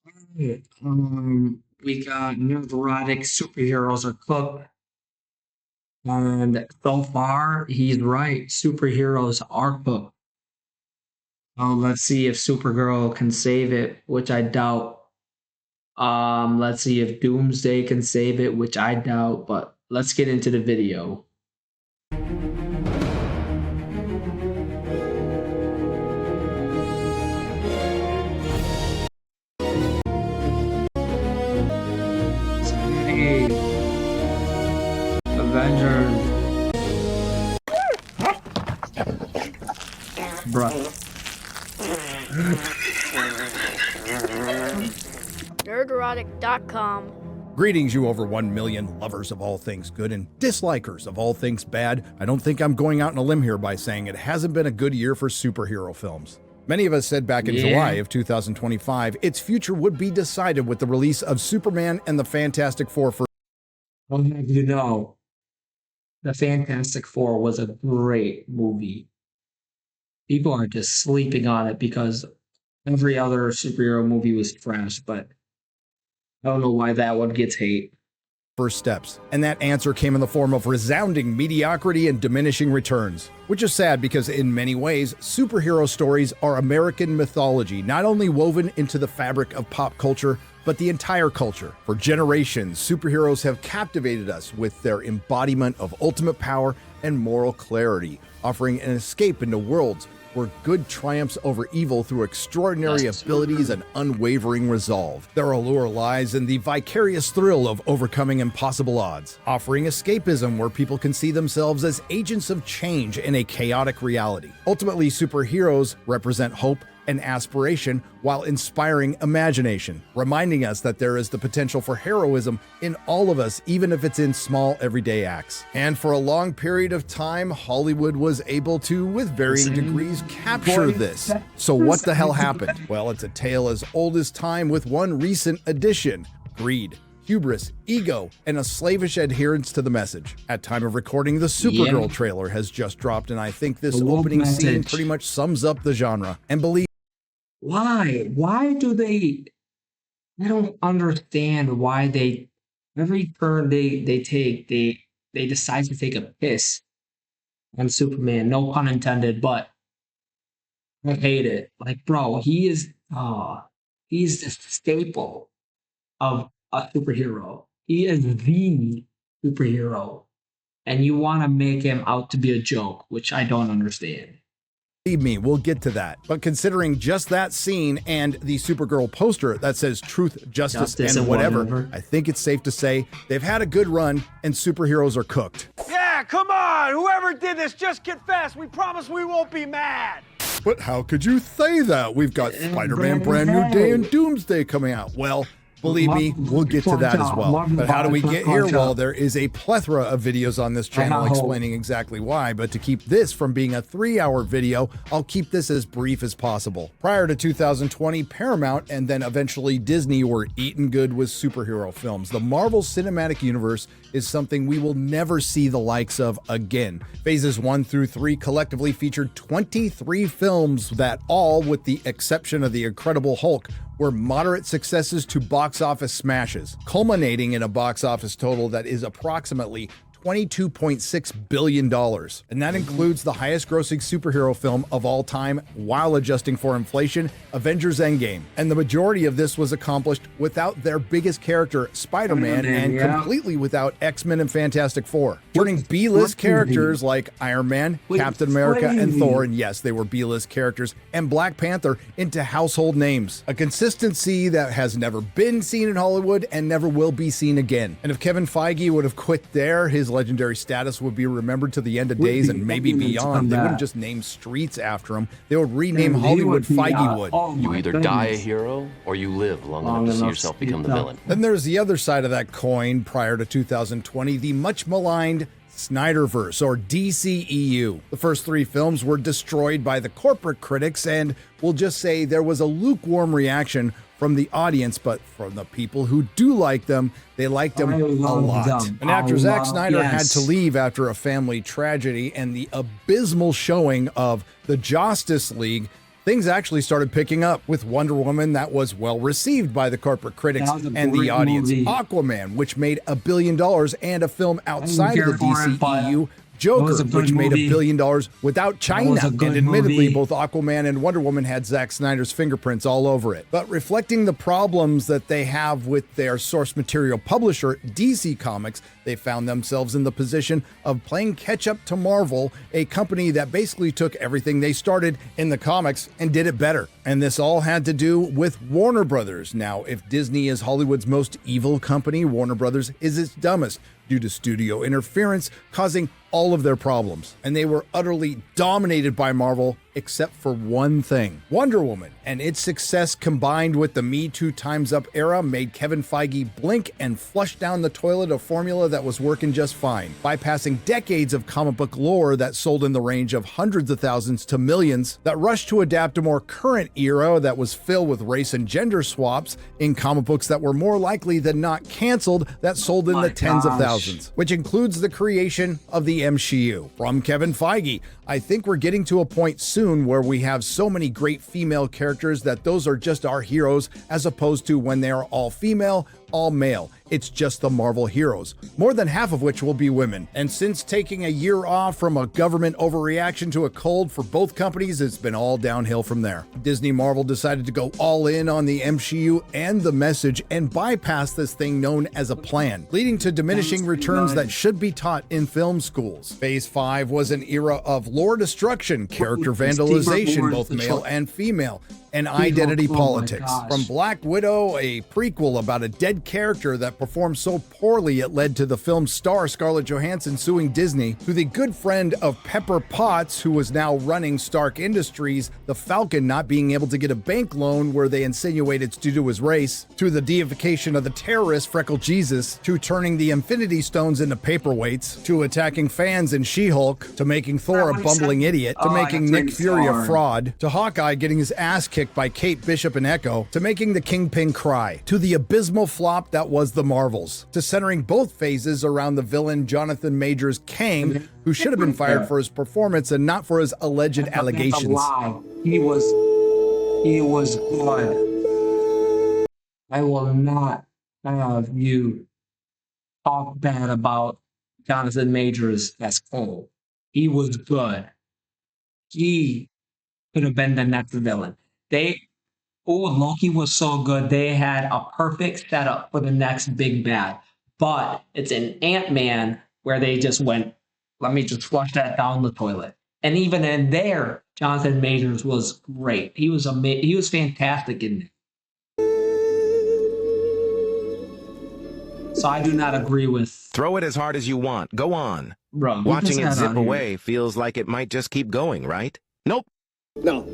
We got neurotic superheroes are cooked, and so far he's right. Superheroes are cooked. Let's see if Supergirl can save it, which I doubt. Let's see if Doomsday can save it, which I doubt. But let's get into the video. Hey, Avengers, bruh. Nerderotic.com. Greetings, you over 1 million lovers of all things good and dislikers of all things bad. I don't think I'm going out on a limb here by saying it hasn't been a good year for superhero films. Many of us said back in July of 2025 its future would be decided with the release of Superman and the Fantastic Four for. I'll have you know, the Fantastic Four was a great movie. People are just sleeping on it because every other superhero movie was trash, but I don't know why that one gets hate. First steps, and that answer came in the form of resounding mediocrity and diminishing returns, which is sad because in many ways, superhero stories are American mythology, not only woven into the fabric of pop culture, but the entire culture. For generations, superheroes have captivated us with their embodiment of ultimate power and moral clarity, offering an escape into worlds where good triumphs over evil through extraordinary abilities and unwavering resolve. Their allure lies in the vicarious thrill of overcoming impossible odds, offering escapism where people can see themselves as agents of change in a chaotic reality. Ultimately, superheroes represent hope and aspiration while inspiring imagination, reminding us that there is the potential for heroism in all of us, even if it's in small everyday acts. And for a long period of time, Hollywood was able to, with varying degrees, capture this. So what the hell happened? Well, it's a tale as old as time with one recent addition: greed, hubris, ego, and a slavish adherence to the message. At time of recording, the Supergirl trailer has just dropped, and I think this opening scene pretty much sums up the genre. And believe Why? Why do they? I don't understand why they. Every turn they take, they decide to take a piss on Superman. No pun intended, but I hate it. Like, bro, he's the staple of a superhero. He is the superhero, and you want to make him out to be a joke, which I don't understand. me, we'll get to that. But considering just that scene and the Supergirl poster that says truth, justice and whatever, I think it's safe to say they've had a good run and superheroes are cooked. Yeah, come on! Whoever did this, just confess. We promise we won't be mad. But how could you say that? We've got Spider-Man Brand New Day and Doomsday coming out. Well, believe me, we'll get to that as well. But how do we get here? Well, there is a plethora of videos on this channel explaining exactly why, but to keep this from being a 3-hour video, I'll keep this as brief as possible. Prior to 2020, Paramount and then eventually Disney were eating good with superhero films. The Marvel Cinematic Universe is something we will never see the likes of again. Phases 1 through 3 collectively featured 23 films that all, with the exception of The Incredible Hulk, were moderate successes to box office smashes, culminating in a box office total that is approximately $22.6 billion. And that includes the highest grossing superhero film of all time while adjusting for inflation, Avengers Endgame. And the majority of this was accomplished without their biggest character, Spider-Man, and completely without X-Men and Fantastic Four. Turning B-list characters like Iron Man, Captain America, and Thor, and yes, they were B-list characters, and Black Panther into household names. A consistency that has never been seen in Hollywood and never will be seen again. And if Kevin Feige would have quit there, his legendary status would be remembered to the end of days and maybe beyond. They wouldn't just name streets after him. They would rename Hollywood Feigewood. You either die a hero or you live long enough to see yourself become the villain. Then there's the other side of that coin. Prior to 2020, the much maligned Snyderverse, or DCEU. The first 3 films were destroyed by the corporate critics, and we'll just say there was a lukewarm reaction from the audience, but from the people who do like them, they liked them a lot. And after Zack Snyder had to leave after a family tragedy and the abysmal showing of the Justice League, things actually started picking up with Wonder Woman that was well received by the corporate critics and the audience. Movie. Aquaman, which made $1 billion and a film outside of the DCEU. Joker, which made $1 billion without China. And admittedly, both Aquaman and Wonder Woman had Zack Snyder's fingerprints all over it. But reflecting the problems that they have with their source material publisher, DC Comics, they found themselves in the position of playing catch up to Marvel, a company that basically took everything they started in the comics and did it better. And this all had to do with Warner Brothers. Now, if Disney is Hollywood's most evil company, Warner Brothers is its dumbest, due to studio interference causing all of their problems. And they were utterly dominated by Marvel, except for one thing. Wonder Woman and its success combined with the Me Too Time's Up era made Kevin Feige blink and flush down the toilet a formula that was working just fine, bypassing decades of comic book lore that sold in the range of hundreds of thousands to millions, that rushed to adapt a more current era that was filled with race and gender swaps in comic books that were more likely than not canceled, that sold in the tens of thousands, which includes the creation of the MCU. From Kevin Feige, I think we're getting to a point soon where we have so many great female characters that those are just our heroes, as opposed to when they are all female, all male. It's just the Marvel heroes, more than half of which will be women. And since taking a year off from a government overreaction to a cold for both companies, it's been all downhill from there. Disney Marvel decided to go all in on the MCU and the message and bypass this thing known as a plan, leading to diminishing returns that should be taught in film schools. Phase 5 was an era of lore destruction, character vandalization, both male and female, and identity politics. From Black Widow, a prequel about a dead character that performed so poorly it led to the film's star Scarlett Johansson suing Disney, to the good friend of Pepper Potts, who was now running Stark Industries, the Falcon not being able to get a bank loan where they insinuate it's due to his race, to the deification of the terrorist Freckle Jesus, to turning the Infinity Stones into paperweights, to attacking fans in She-Hulk, to making Thor a bumbling idiot, to making Nick Fury a fraud, to Hawkeye getting his ass kicked by Kate Bishop and Echo, to making the Kingpin cry, to the abysmal flop that was the Marvels, to centering both phases around the villain Jonathan Majors Kang, who should have been fired for his performance and not for his alleged allegations. He was good. I will not have you talk bad about Jonathan Majors as Cole. He was good. He could have been the next villain. Loki was so good. They had a perfect setup for the next big bad. But it's an Ant-Man where they just went, let me just flush that down the toilet. And even in there, Jonathan Majors was great. He was he was fantastic in there. So I do not agree with... Throw it as hard as you want. Go on. Bro, watching it zip away feels like it might just keep going, right? Nope. No.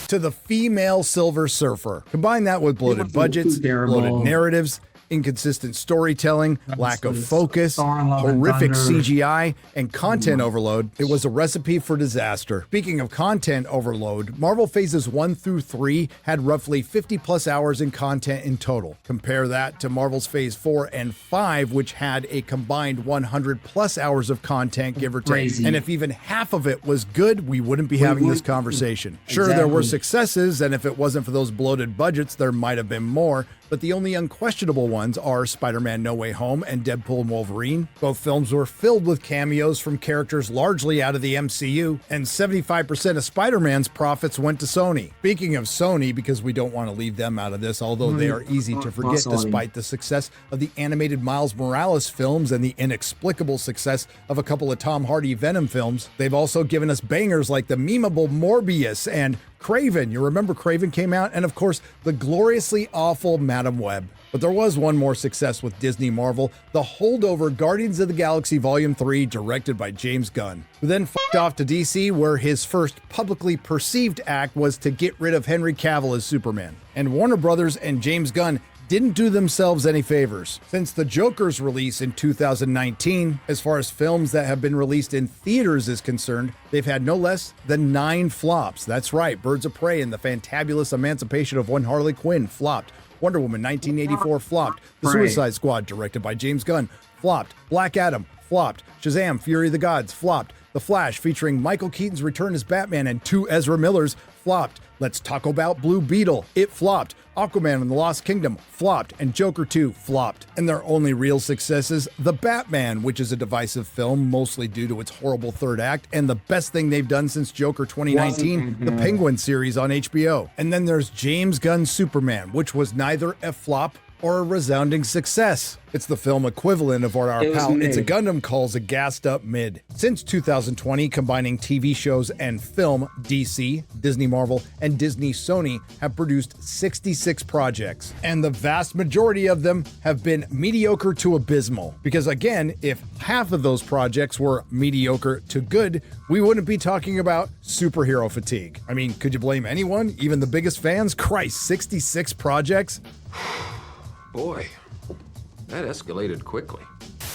To the female Silver Surfer. Combine that with bloated budgets, bloated narratives, inconsistent storytelling, lack of focus, horrific CGI, and content overload. It was a recipe for disaster. Speaking of content overload, Marvel Phases 1 through 3 had roughly 50 plus hours in content in total. Compare that to Marvel's Phase 4 and 5, which had a combined 100 plus hours of content, give or take. And if even half of it was good, we wouldn't be having this conversation. Sure, there were successes, and if it wasn't for those bloated budgets, there might have been more, but the only unquestionable ones are Spider-Man No Way Home and Deadpool and Wolverine. Both films were filled with cameos from characters largely out of the MCU, and 75% of Spider-Man's profits went to Sony. Speaking of Sony, because we don't want to leave them out of this, although they are easy to forget despite the success of the animated Miles Morales films and the inexplicable success of a couple of Tom Hardy Venom films, they've also given us bangers like the memeable Morbius and Kraven. You remember Kraven came out? And of course, the gloriously awful Madam Web. But there was one more success with Disney Marvel, the holdover Guardians of the Galaxy Volume 3, directed by James Gunn, who then f***ed off to DC, where his first publicly perceived act was to get rid of Henry Cavill as Superman. And Warner Brothers and James Gunn didn't do themselves any favors. Since the Joker's release in 2019, as far as films that have been released in theaters is concerned, they've had no less than 9 flops. That's right, Birds of Prey and the Fantabulous Emancipation of One Harley Quinn flopped. Wonder Woman 1984 flopped. The Suicide Squad, directed by James Gunn, flopped. Black Adam, flopped. Shazam! Fury of the Gods, flopped. The Flash, featuring Michael Keaton's return as Batman and 2 Ezra Millers, flopped. Let's Talk About Blue Beetle, it flopped. Aquaman and the Lost Kingdom, flopped. And Joker 2, flopped. And their only real successes, The Batman, which is a divisive film, mostly due to its horrible third act, and the best thing they've done since Joker 2019, the Penguin series on HBO. And then there's James Gunn's Superman, which was neither a flop or a resounding success. It's the film equivalent of what our pal It's a Gundam calls a gassed up mid. Since 2020, combining TV shows and film, DC, Disney Marvel, and Disney Sony have produced 66 projects. And the vast majority of them have been mediocre to abysmal. Because again, if half of those projects were mediocre to good, we wouldn't be talking about superhero fatigue. I mean, could you blame anyone? Even the biggest fans? Christ, 66 projects? Boy, that escalated quickly.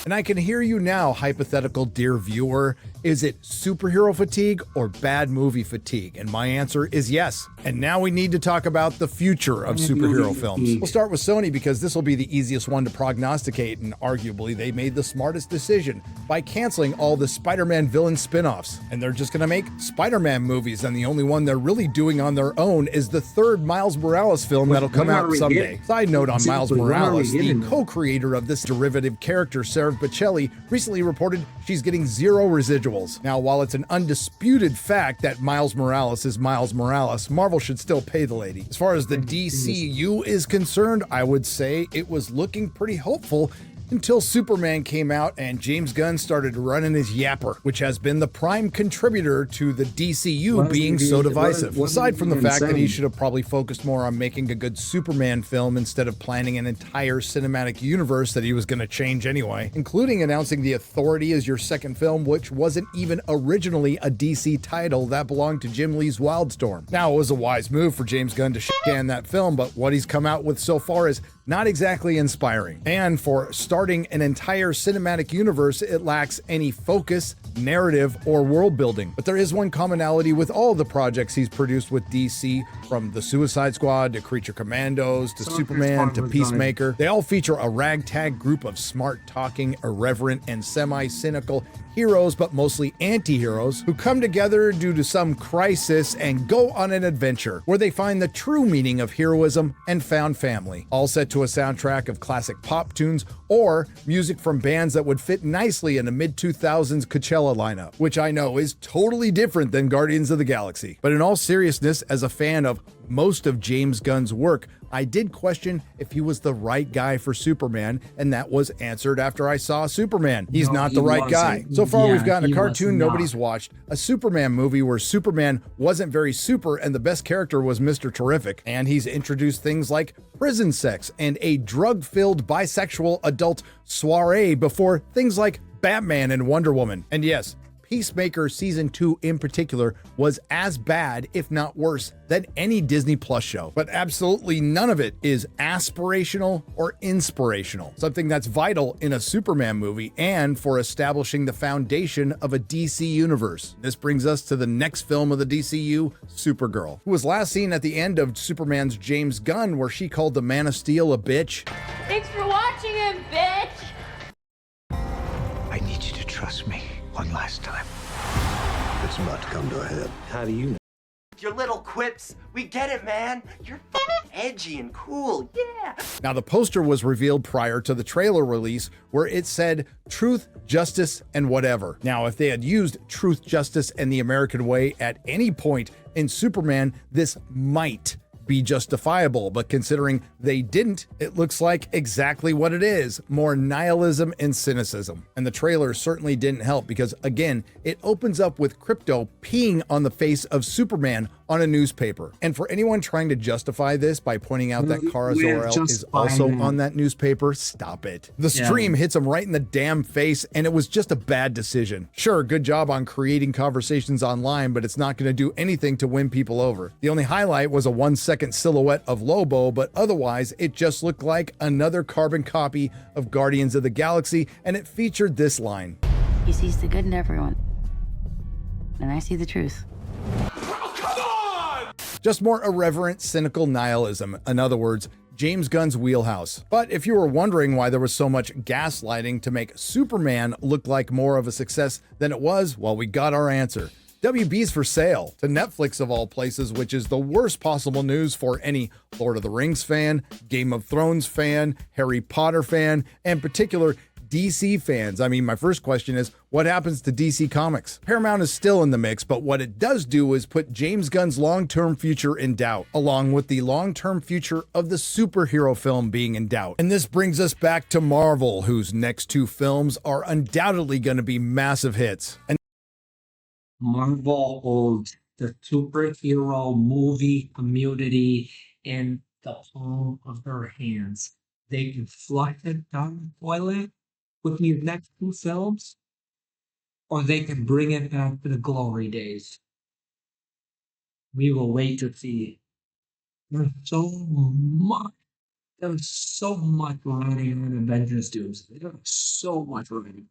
And I can hear you now, hypothetical dear viewer. Is it superhero fatigue or bad movie fatigue? And my answer is yes. And now we need to talk about the future of superhero films. We'll start with Sony because this will be the easiest one to prognosticate, and arguably they made the smartest decision by canceling all the Spider-Man villain spin-offs. And they're just gonna make Spider-Man movies, and the only one they're really doing on their own is the third Miles Morales film that'll come out someday. Side note on Miles Morales, the co-creator of this derivative character, Sarah Bocelli, recently reported she's getting 0 residuals. Now, while it's an undisputed fact that Miles Morales is Miles Morales, Marvel should still pay the lady. As far as the DCU is concerned, I would say it was looking pretty hopeful until Superman came out and James Gunn started running his yapper, which has been the prime contributor to the DCU being so divisive. Aside from the fact that he should have probably focused more on making a good Superman film instead of planning an entire cinematic universe that he was going to change anyway, including announcing The Authority as your second film, which wasn't even originally a DC title that belonged to Jim Lee's Wildstorm. Now, it was a wise move for James Gunn to shit-can that film, but what he's come out with so far is not exactly inspiring. And for starting an entire cinematic universe, it lacks any focus, narrative, or world building. But there is one commonality with all the projects he's produced with DC, from the Suicide Squad to Creature Commandos to Superman to Peacemaker. They all feature a ragtag group of smart-talking, irreverent, and semi-cynical heroes, but mostly anti-heroes, who come together due to some crisis and go on an adventure where they find the true meaning of heroism and found family, all set to a soundtrack of classic pop tunes or music from bands that would fit nicely in a mid-2000s Coachella lineup, which I know is totally different than Guardians of the Galaxy. But in all seriousness, as a fan of most of James Gunn's work, I did question if he was the right guy for Superman, and that was answered after I saw Superman. He's not the right guy. So far, we've gotten a cartoon nobody's watched, a Superman movie where Superman wasn't very super and the best character was Mr. Terrific, and he's introduced things like prison sex and a drug-filled bisexual adult soiree before things like Batman and Wonder Woman. And yes, Peacemaker Season 2 in particular was as bad, if not worse, than any Disney Plus show. But absolutely none of it is aspirational or inspirational, something that's vital in a Superman movie and for establishing the foundation of a DC universe. This brings us to the next film of the DCU, Supergirl, who was last seen at the end of Superman's James Gunn, where she called the Man of Steel a bitch. Thanks for watching him, bitch! I need you to trust me one last time. It's about to come to a head. How do you know? Your little quips, we get it, man. You're f***ing edgy and cool, yeah. Now, the poster was revealed prior to the trailer release, where it said truth, justice, and whatever. Now, if they had used truth, justice, and the American way at any point in Superman, this might be justifiable, but considering they didn't, it looks like exactly what it is: more nihilism and cynicism. And the trailer certainly didn't help because, again, it opens up with Krypto peeing on the face of Superman on a newspaper. And for anyone trying to justify this by pointing out that Kara Zor-El is also on that newspaper, stop it. The stream hits him right in the damn face, and it was just a bad decision. Sure, good job on creating conversations online, but it's not going to do anything to win people over. The only highlight was a 1-second silhouette of Lobo, but otherwise it just looked like another carbon copy of Guardians of the Galaxy, and it featured this line. He sees the good in everyone, and I see the truth. Just more irreverent, cynical nihilism. In other words, James Gunn's wheelhouse. But if you were wondering why there was so much gaslighting to make Superman look like more of a success than it was, well, we got our answer. WB's for sale to Netflix of all places, which is the worst possible news for any Lord of the Rings fan, Game of Thrones fan, Harry Potter fan, and particular DC fans. I mean, my first question is, what happens to DC Comics? Paramount is still in the mix, but what it does do is put James Gunn's long-term future in doubt, along with the long-term future of the superhero film being in doubt. And this brings us back to Marvel, whose next 2 films are undoubtedly going to be massive hits. And Marvel holds the superhero movie community in the palm of their hands. They can flush it down the toilet with these next 2 films, or they can bring it back to the glory days. We will wait to see. There's so much writing on Avengers Doomsday. There's so much writing.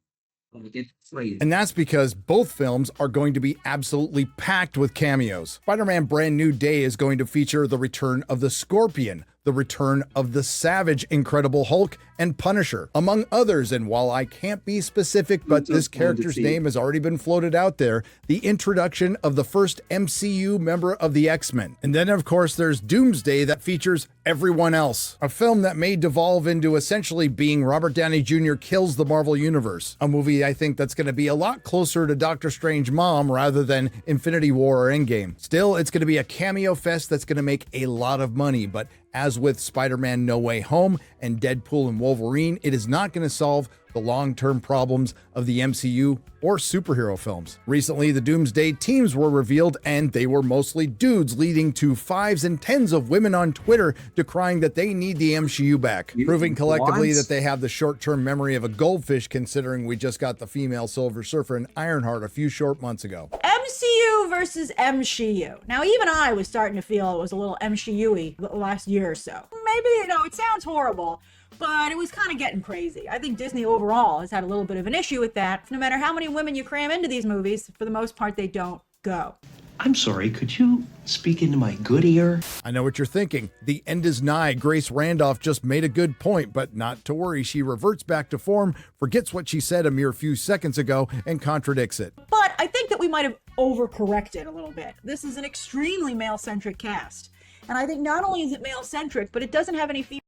Like, it's crazy. And that's because both films are going to be absolutely packed with cameos. Spider-Man Brand New Day is going to feature the return of the Scorpion, the return of the Savage Incredible Hulk, and Punisher, among others. And while I can't be specific, but this character's name has already been floated out there, the introduction of the first MCU member of the X-Men. And then, of course, there's Doomsday that features everyone else, a film that may devolve into essentially being Robert Downey Jr. kills the Marvel Universe, a movie I think that's going to be a lot closer to Doctor Strange Mom rather than Infinity War or Endgame. Still, it's going to be a cameo fest that's going to make a lot of money, but as with Spider-Man No Way Home and Deadpool and Wolverine, it is not going to solve the long-term problems of the MCU or superhero films. Recently, the Doomsday teams were revealed, and they were mostly dudes, leading to 5s and 10s of women on Twitter decrying that they need the MCU back, proving collectively that they have the short-term memory of a goldfish, considering we just got the female Silver Surfer and Ironheart a few short months ago. MCU versus MCU. Now, even I was starting to feel it was a little MCU-y the last year or so. Maybe, it sounds horrible, but it was kind of getting crazy. I think Disney overall has had a little bit of an issue with that. No matter how many women you cram into these movies, for the most part, they don't go. I'm sorry, could you speak into my good ear? I know what you're thinking. The end is nigh. Grace Randolph just made a good point, but not to worry. She reverts back to form, forgets what she said a mere few seconds ago, and contradicts it. But I think that we might have overcorrected a little bit. This is an extremely male-centric cast. And I think not only is it male-centric, but it doesn't have any female.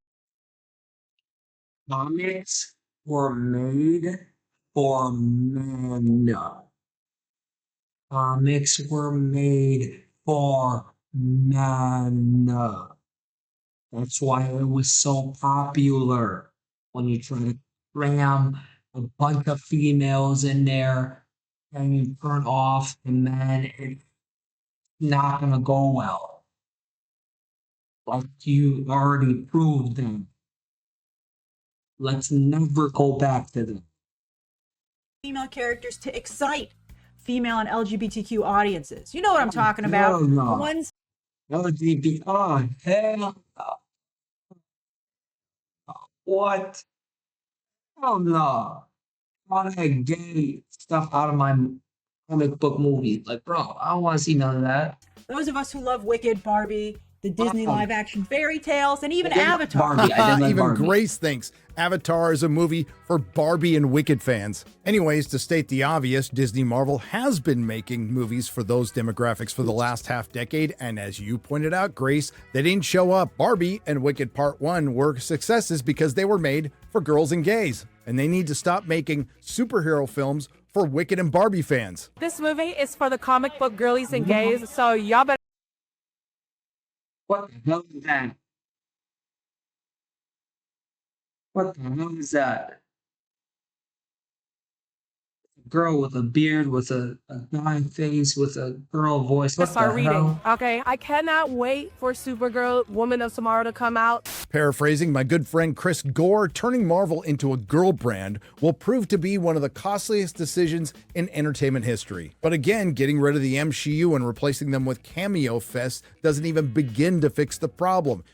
Comics were made for men. Comics were made for men. That's why it was so popular. When you try to cram a bunch of females in there and you turn off the men, it's not going to go well. Like you already proved them. Let's never go back to them. Female characters to excite female and LGBTQ audiences. You know what I'm talking about. No. The ones LGBT. Oh, hell no. What? Oh, no. All that gay stuff out of my comic book movies. Like, bro, I don't want to see none of that. Those of us who love Wicked, Barbie, the Disney live-action fairy tales, and even Avatar. Barbie. I did like Even Barbie. Grace thinks Avatar is a movie for Barbie and Wicked fans. Anyways, to state the obvious, Disney Marvel has been making movies for those demographics for the last half decade, and as you pointed out, Grace, they didn't show up. Barbie and Wicked Part 1 were successes because they were made for girls and gays, and they need to stop making superhero films for Wicked and Barbie fans. This movie is for the comic book girlies and gays, so y'all better. What the hell is that? What the hell is that? A girl with a beard, with a guy face, with a girl voice. What Start the reading. hell? Okay, I cannot wait for Supergirl, Woman of Tomorrow to come out. Paraphrasing my good friend Chris Gore, turning Marvel into a girl brand will prove to be one of the costliest decisions in entertainment history. But again, getting rid of the MCU and replacing them with cameo fests doesn't even begin to fix the problem.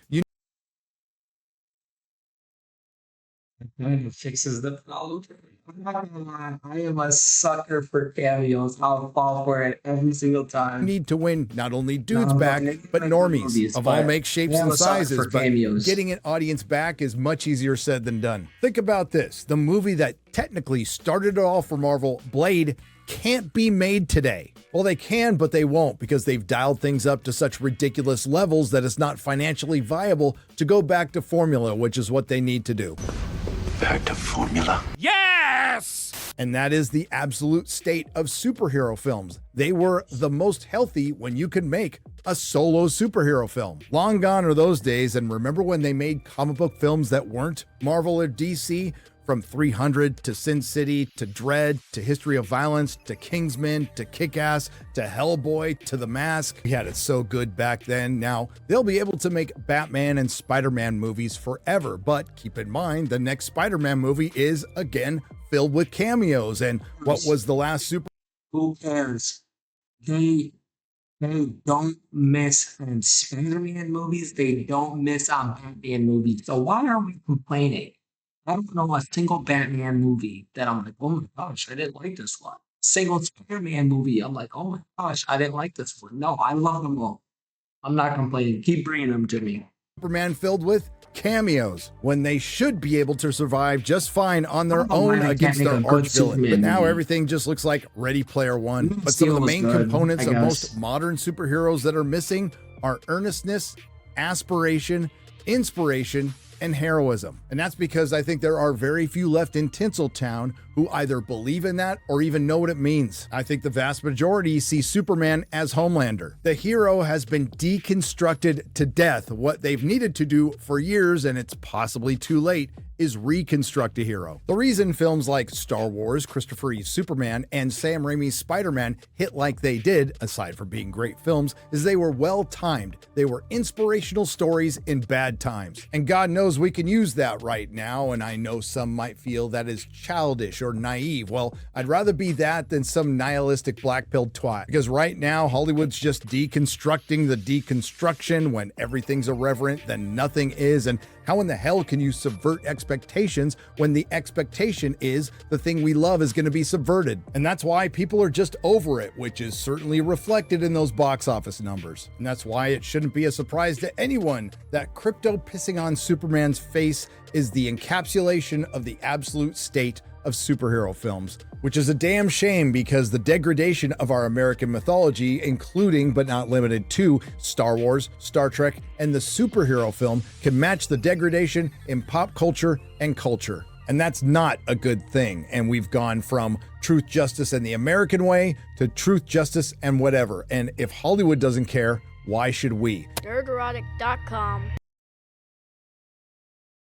Kind of fixes the problem. I'm not gonna lie, I am a sucker for cameos. I'll fall for it every single time. Need to win not only dudes No, back, maybe but not normies movies, of all but makes, shapes, I am and a sucker sizes. for But cameos. getting an audience back is much easier said than done. Think about this. The movie that technically started it all for Marvel, Blade, can't be made today. Well, they can, but they won't because they've dialed things up to such ridiculous levels that it's not financially viable to go back to formula, which is what they need to do. Back to formula. Yes! And that is the absolute state of superhero films. They were the most healthy when you could make a solo superhero film. Long gone are those days, and remember when they made comic book films that weren't Marvel or DC? From 300 to Sin City to Dread to History of Violence to Kingsman to Kick-Ass to Hellboy to The Mask. We had it so good back then. Now, they'll be able to make Batman and Spider-Man movies forever, but keep in mind the next Spider-Man movie is, again, filled with cameos. And what was the last super... Who cares? They don't miss on Spider-Man movies. They don't miss on Batman movies. So why are we complaining? I don't know a single Batman movie that I'm like, oh my gosh, I didn't like this one. Single Spider-Man movie, I'm like, oh my gosh, I didn't like this one. No, I love them all. I'm not complaining. Keep bringing them to me. Superman filled with cameos when they should be able to survive just fine on their own against their arch villain. But now everything just looks like Ready Player One. But some of the main components of most modern superheroes that are missing are earnestness, aspiration, inspiration, and heroism. And that's because I think there are very few left in Tinseltown who either believe in that or even know what it means. I think the vast majority see Superman as Homelander. The hero has been deconstructed to death. What they've needed to do for years, and it's possibly too late, is reconstruct a hero. The reason films like Star Wars, Christopher Reeve's Superman, and Sam Raimi's Spider-Man hit like they did, aside from being great films, is they were well-timed. They were inspirational stories in bad times. And God knows we can use that right now, and I know some might feel that is childish or naive. Well, I'd rather be that than some nihilistic black-pilled twat, because right now Hollywood's just deconstructing the deconstruction. When everything's irreverent, then nothing is. And how in the hell can you subvert expectations when the expectation is the thing we love is going to be subverted? And that's why people are just over it, which is certainly reflected in those box office numbers. And that's why it shouldn't be a surprise to anyone that Crypto pissing on Superman's face is the encapsulation of the absolute state of superhero films, which is a damn shame because the degradation of our American mythology, including but not limited to Star Wars, Star Trek, and the superhero film, can match the degradation in pop culture and culture. And that's not a good thing. And we've gone from truth, justice, and the American way to truth, justice, and whatever. And if Hollywood doesn't care, why should we? Nerderotic.com.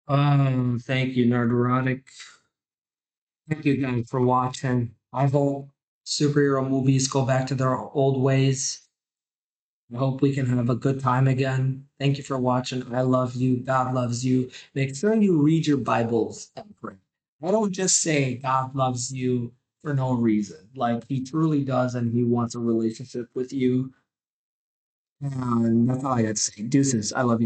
Thank you, Nerderotic. Thank you guys for watching. I hope superhero movies go back to their old ways. I hope we can have a good time again. Thank you for watching. I love you. God loves you. Make sure you read your Bibles and pray. I don't just say God loves you for no reason. Like, he truly does, and he wants a relationship with you. And that's all I got to say. Deuces. I love you.